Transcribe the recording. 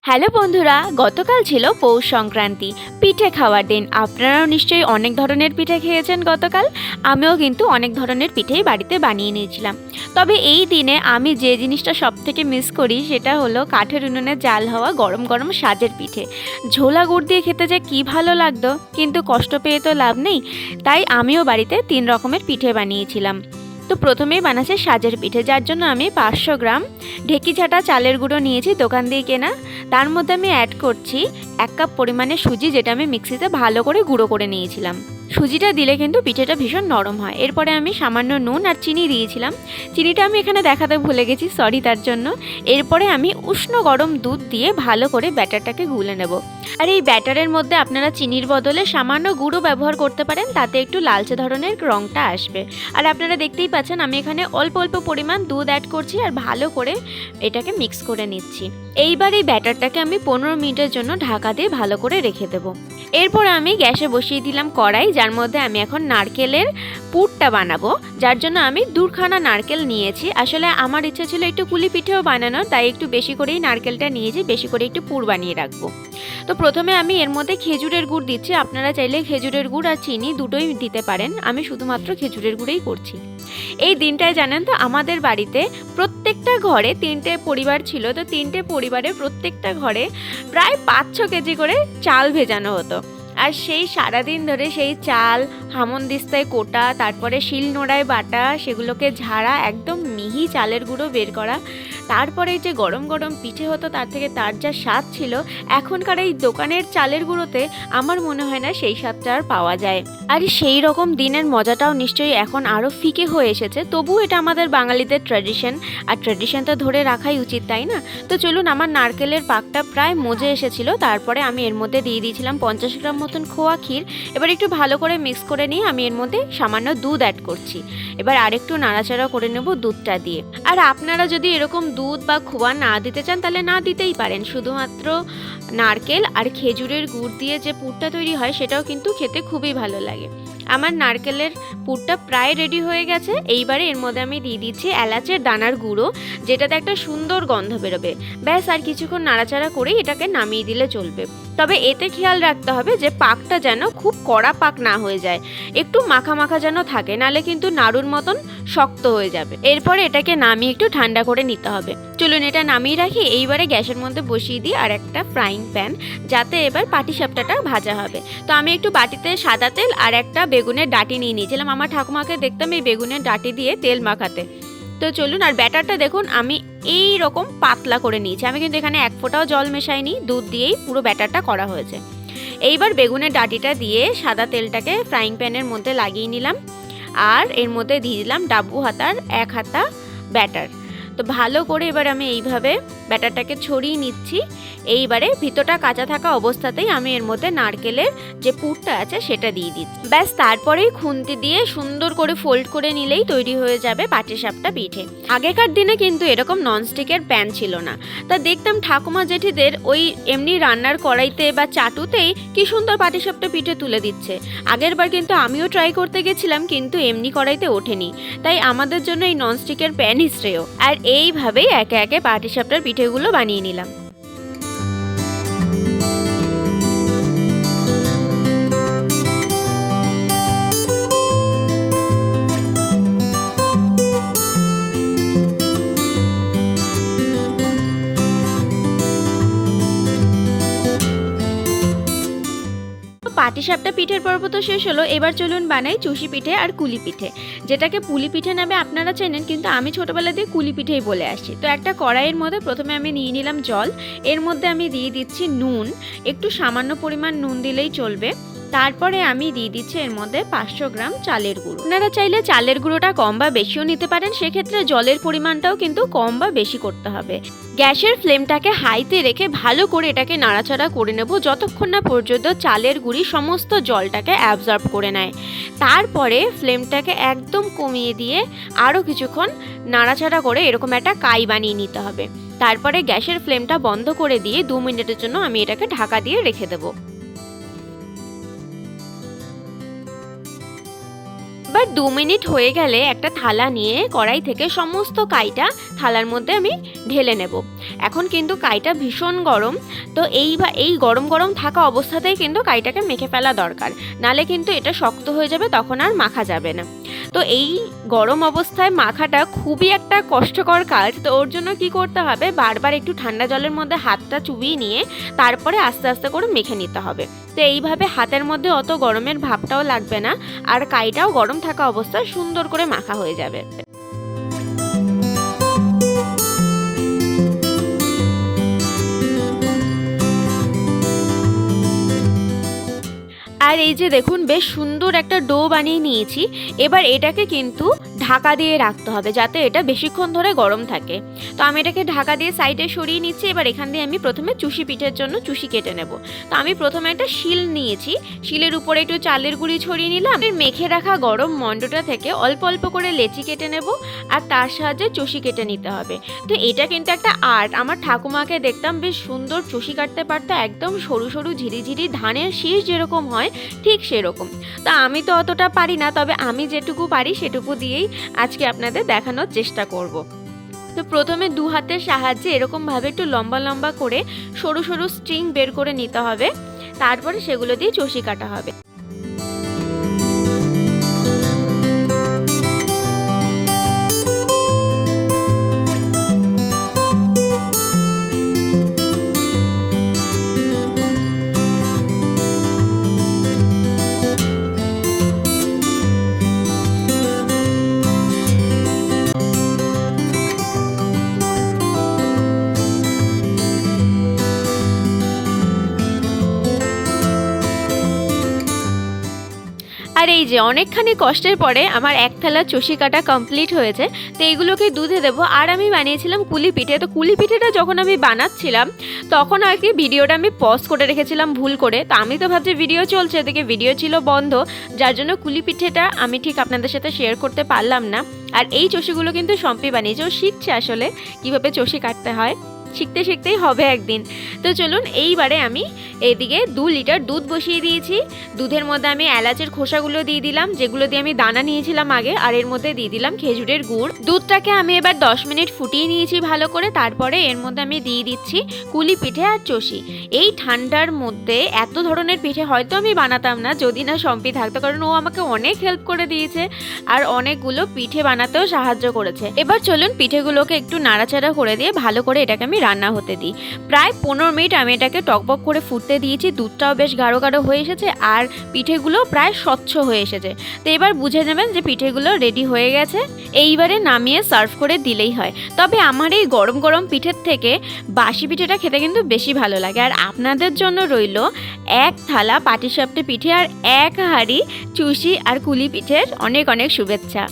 Hello বন্ধুরা, গতকাল ছিল পৌষ সংক্রান্তি, পিঠে খাওয়ার দিন। আপনারাও নিশ্চয়ই অনেক ধরনের পিঠে খেয়েছেন গতকাল। আমিও কিন্তু অনেক ধরনের পিঠেই বাড়িতে বানিয়ে নিয়েছিলাম। তবে এই দিনে আমি যে জিনিসটা সবথেকে মিস করি সেটা হলো কাঠের উনুনে জাল হওয়া গরম গরম সাজের পিঠে। ঝোলা গুড় দিয়ে খেতে যে কী ভালো লাগতো, কিন্তু কষ্ট পেয়ে তো লাভ নেই। তাই আমিও বাড়িতে 3 রকমের পিঠে বানিয়েছিলাম। তো প্রথমেই বানাচ্ছে সাজের পিঠে, যার জন্য আমি 500 গ্রাম ঢেকি ঝাঁটা চালের গুঁড়ো নিয়েছি দোকান দিয়ে কেনা। তার মধ্যে আমি অ্যাড করছি 1 কাপ পরিমাণে সুজি, যেটা আমি মিক্সিতে ভালো করে গুঁড়ো করে নিয়েছিলাম। সুজিটা দিলে কিন্তু পিঠেটা ভীষণ নরম হয়। এরপরে আমি সামান্য নুন আর চিনি দিয়েছিলাম। চিনিটা আমি এখানে দেখাতে ভুলে গেছি, সরি তার জন্য। এরপরে আমি উষ্ণ গরম দুধ দিয়ে ভালো করে ব্যাটারটাকে গুলে নেব। আর এই ব্যাটারের মধ্যে আপনারা চিনির বদলে সামান্য গুঁড়ো ব্যবহার করতে পারেন, তাতে একটু লালচে ধরনের রঙটা আসবে। আর আপনারা দেখতেই পাচ্ছেন আমি এখানে অল্প অল্প পরিমাণ দুধ অ্যাড করছি আর ভালো করে এটাকে মিক্স করে নিচ্ছি। এইবার এই ব্যাটারটাকে আমি 15 মিনিটের জন্য ঢাকা দিয়ে ভালো করে রেখে দেব। এরপর আমি গ্যাসে বসিয়ে দিলাম কড়াই, যার মধ্যে আমি এখন নারকেলের পুরটা বানাবো। যার জন্য আমি 2খানা নারকেল নিয়েছি। আসলে আমার ইচ্ছা ছিল একটু কুলি পিঠেও বানানোর, তাই একটু বেশি করেই নারকেলটা নিয়েছি, বেশি করে একটু পুর বানিয়ে রাখবো। তো প্রথমে আমি এর মধ্যে খেজুরের গুড় দিচ্ছি। আপনারা চাইলে খেজুরের গুড় আর চিনি দুটোই দিতে পারেন, আমি শুধুমাত্র খেজুরের গুড়েই করছি। এই দিনটায় জানেন তো আমাদের বাড়িতে প্রত্যেকটা ঘরে 3টে পরিবার ছিল, তো 3টে পরিবারে প্রত্যেকটা ঘরে প্রায় 5-6 কেজি করে চাল ভেজানো হতো। আর সেই সারাদিন ধরে সেই চাল হামনদিস্তায় কোটা, তারপরে শিলনোড়ায় বাটা, সেগুলোকে ঝাড়া, একদম মিহি চালের গুঁড়ো বের করা, তারপরে যে গরম গরম পিঠে হতো তার যা স্বাদ ছিল, এখনকার এই দোকানের চালের গুঁড়োতে আমার মনে হয় না সেই স্বাদটা আর পাওয়া যায়। আর সেই রকম দিনের মজাটাও নিশ্চয়ই এখন আরও ফিকে হয়ে এসেছে। তবু এটা আমাদের বাঙালিদের ট্র্যাডিশন, আর ট্র্যাডিশনটা ধরে রাখাই উচিত, তাই না? তো চলুন, আমার নারকেলের পাকটা প্রায় মজে এসেছিল। তারপরে আমি এর মধ্যে দিয়ে দিয়েছিলাম 50 গ্রাম মতন খোয়া ক্ষীর। এবার একটু ভালো করে মিক্স করে নিয়ে আমি এর মধ্যে সামান্য দুধ অ্যাড করছি। এবার আরেকটু নাড়াচাড়া করে নেব দুধটা দিয়ে। আর আপনারা যদি এরকম দুধ বা খোয়া না দিতে চান তাহলে না দিতেই পারেন। শুধুমাত্র নারকেল আর খেজুরের গুড় দিয়ে যে পুরটা তৈরি হয় সেটাও কিন্তু খেতে খুবই ভালো লাগে। আমার নারকেলের পুরটা প্রায় রেডি হয়ে গেছে। এইবারে এর মধ্যে আমি দিয়ে দিচ্ছি এলাচের দানার গুঁড়ো, যেটাতে একটা সুন্দর গন্ধ বেরোবে। ব্যাস, আর কিছুক্ষণ নাড়াচাড়া করেই এটাকে নামিয়ে দিলে চলবে। তবে এতে খেয়াল রাখতে হবে যে পাকটা যেন খুব কড়া পাক না হয়ে যায়, একটু মাখা মাখা যেন থাকে, নালে কিন্তু নাড়ুর মতন শক্ত হয়ে যাবে। এরপরে এটাকে নামিয়ে একটু ঠান্ডা করে নিতে হবে। চলুন এটা নামিয়ে রাখি। এইবারে গ্যাসের মধ্যে বসিয়ে দিই আর একটা ফ্রাইং প্যান, যাতে এবার পাটিসাপটাটা ভাজা হবে। তো আমি একটু বাটিতে সাদা তেল আর একটা বেগুনের ডাঁটি নিয়ে নিয়েছিলাম। আমার ঠাকুমাকে দেখতাম এই বেগুনের ডাঁটি দিয়ে তেল মাখাতে। তো চলুন, আর ব্যাটারটা দেখুন আমি এই রকম পাতলা করে নিয়েছি। আমি কিন্তু এখানে 1 ফোঁটাও জল মেশাইনি, দুধ দিয়েই পুরো ব্যাটারটা করা হয়েছে। এইবার বেগুনের ডাঁটিটা দিয়ে সাদা তেলটাকে ফ্রাইং প্যানের মধ্যে লাগিয়ে নিলাম, আর এর মধ্যে দিয়ে দিলাম ডাব্বু হাতার 1 হাতা ব্যাটার। তো ভালো করে এবার আমি এইভাবে ব্যাটারটাকে ছড়িয়ে নিচ্ছি। এইবারে ভিতরটা কাঁচা থাকা অবস্থাতেই আমি এর মধ্যে নারকেলের যে পুরটা আছে সেটা দিয়ে দিচ্ছি। ব্যাস, তারপরেই খুন্তি দিয়ে সুন্দর করে ফোল্ড করে নিলেই তৈরি হয়ে যাবে পাটিসাপটা পিঠে। আগেকার দিনে কিন্তু এরকম ননস্টিকের প্যান ছিল না, তা দেখতাম ঠাকুমা জেঠিদের ওই এমনি রান্নার কড়াইতে বা চাটুতেই কি সুন্দর পাটিসাপটা পিঠে তুলে দিচ্ছে। আগের বার কিন্তু আমিও ট্রাই করতে গেছিলাম, কিন্তু এমনি কড়াইতে ওঠেনি। তাই আমাদের জন্য এই ননস্টিকের প্যানই শ্রেয়। আর এইভাবেই একে একে পাটিসাপটার পিঠেগুলো বানিয়ে নিলাম। পাটিসাপটা পিঠের পর্ব তো শেষ হলো। এবার চলুন বানাই চুষি পিঠে আর কুলি পিঠে, যেটাকে পুলি পিঠে নামে আপনারা চেনেন, কিন্তু আমি ছোটবেলা দিয়ে কুলি পিঠেই বলে আসছি। তো একটা কড়াইয়ের মধ্যে প্রথমে আমি নিয়ে নিলাম জল, এর মধ্যে আমি দিয়ে দিচ্ছি নুন, একটু সামান্য পরিমাণ নুন দিলেই চলবে। তারপরে আমি দিয়ে দিচ্ছি এর মধ্যে 500 গ্রাম চালের গুঁড়ো। আপনারা চাইলে চালের গুঁড়োটা কম বা বেশিও নিতে পারেন, সেক্ষেত্রে জলের পরিমাণটাও কিন্তু কম বা বেশি করতে হবে। গ্যাসের ফ্লেমটাকে হাইতে রেখে ভালো করে এটাকে নাড়াচাড়া করে নেব, যতক্ষণ না পর্যন্ত চালের গুঁড়ি সমস্ত জলটাকে অ্যাবজর্ব করে নেয়। তারপরে ফ্লেমটাকে একদম কমিয়ে দিয়ে আরও কিছুক্ষণ নাড়াচাড়া করে এরকম একটা কাই বানিয়ে নিতে হবে। তারপরে গ্যাসের ফ্লেমটা বন্ধ করে দিয়ে 2 মিনিটের জন্য আমি এটাকে ঢাকা দিয়ে রেখে দেবো। এবার 2 মিনিট হয়ে গেলে একটা থালা নিয়ে কড়াই থেকে সমস্ত কাইটা থালার মধ্যে আমি ঢেলে নেব। এখন কিন্তু কাইটা ভীষণ গরম, তো এই গরম গরম থাকা অবস্থাতেই কিন্তু কাইটাকে মেখে ফেলা দরকার, নালে কিন্তু এটা শক্ত হয়ে যাবে, তখন আর মাখা যাবে না। তো এই গরম অবস্থায় মাখাটা খুবই একটা কষ্টকর কাজ, তো ওর জন্য কি করতে হবে, বারবার একটু ঠান্ডা জলের মধ্যে হাতটা চুবিয়ে নিয়ে তারপরে আস্তে আস্তে করে মেখে নিতে হবে। তো এইভাবে হাতের মধ্যে অত গরমের ভাবটাও লাগবে না, আর কাইটাও গরম থাকা অবস্থায় সুন্দর করে মাখা হয়ে যাবে। আর এই যে দেখুন, বেশ সুন্দর একটা ডো বানিয়ে নিয়েছি। এবার এটাকে কিন্তু ঢাকা দিয়ে রাখতে হবে যাতে এটা বেশিক্ষণ ধরে গরম থাকে। তো আমি এটাকে ঢাকা দিয়ে সাইডে সরিয়ে নিচ্ছি। এবার এখান দিয়ে আমি প্রথমে চুষি পিঠের জন্য চুষি কেটে নেব। তো আমি প্রথমে একটা শিল নিয়েছি, শিলের উপরে একটু চালের গুঁড়ি ছড়িয়ে নিলাম। মেখে রাখা গরম মণ্ডটা থেকে অল্প অল্প করে লেচি কেটে নেব, আর তার সাহায্যে চুষি কেটে নিতে হবে। তো এটা কিন্তু একটা আর্ট। আমার ঠাকুমাকে দেখতাম বেশ সুন্দর চুষি কাটতে পারতো, একদম সরু সরু ঝিরিঝিরি ধানের শীষ যেরকম হয় ঠিক সেরকম। তা আমি তো অতটা পারি না, তবে আমি যেটুকু পারি সেটুকু দিয়েই আজকে আপনাদের দেখানোর চেষ্টা করব। তো প্রথমে 2 হাতের সাহায্যে এরকমভাবে একটু লম্বা লম্বা করে সরু সরু স্ট্রিং বের করে নিতে হবে, তারপরে সেগুলো দিয়ে চষি কাটা হবে। আর এই যে অনেকখানি কষ্টের পরে আমার এক থালা চষি কাটা কমপ্লিট হয়েছে। তো এইগুলোকে দুধে দেবো। আর আমি বানিয়েছিলাম কুলি পিঠে। তো কুলি পিঠেটা যখন আমি বানাচ্ছিলাম তখন আর কি ভিডিওটা আমি পজ করে রেখেছিলাম ভুল করে। তো আমি তো ভাবছি ভিডিও চলছে, এদিকে ভিডিও ছিল বন্ধ, যার জন্য কুলি পিঠেটা আমি ঠিক আপনাদের সাথে শেয়ার করতে পারলাম না। আর এই চষিগুলো কিন্তু সম্পি বানিয়েছে, ও শিখছে আসলে কীভাবে চষি কাটতে হয়, শিখতে শিখতেই হবে একদিন। তো চলুন, এইবারে আমি এদিকে 2 লিটার দুধ বসিয়ে দিয়েছি। দুধের মধ্যে আমি এলাচের খোসাগুলো দিয়ে দিলাম, যেগুলো দিয়ে আমি দানা নিয়েছিলাম আগে, আর এর মধ্যে দিয়ে দিলাম খেজুরের গুড়। দুধটাকে আমি এবার 10 মিনিট ফুটিয়ে নিয়েছি ভালো করে। তারপরে এর মধ্যে আমি দিয়ে দিচ্ছি কুলি পিঠে আর চষি। এই ঠান্ডার মধ্যে এত ধরনের পিঠে হয়তো আমি বানাতাম না যদি না সম্পি থাকতো, কারণ ও আমাকে অনেক হেল্প করে দিয়েছে আর অনেকগুলো পিঠে বানাতেও সাহায্য করেছে। এবার চলুন পিঠেগুলোকে একটু নাড়াচাড়া করে দিয়ে ভালো করে এটাকে আমি রান্না হতে দিই। প্রায় 15 মিনিট আমি এটাকে টকবক করে ফুটতে দিয়েছি। দুধটাও বেশ গাঢ় গাঢ় হয়ে এসেছে আর পিঠেগুলো প্রায় স্বচ্ছ হয়ে এসেছে। তো এবার বুঝে নেবেন যে পিঠেগুলো রেডি হয়ে গেছে। এইবারে নামিয়ে সার্ভ করে দিলেই হয়। তবে আমার এই গরম গরম পিঠের থেকে বাসি পিঠেটা খেতে কিন্তু বেশি ভালো লাগে। আর আপনাদের জন্য রইল 1 থালা পাটিসাপটা পিঠে আর 1 হাঁড়ি চুষি আর কুলি পিঠের অনেক অনেক শুভেচ্ছা।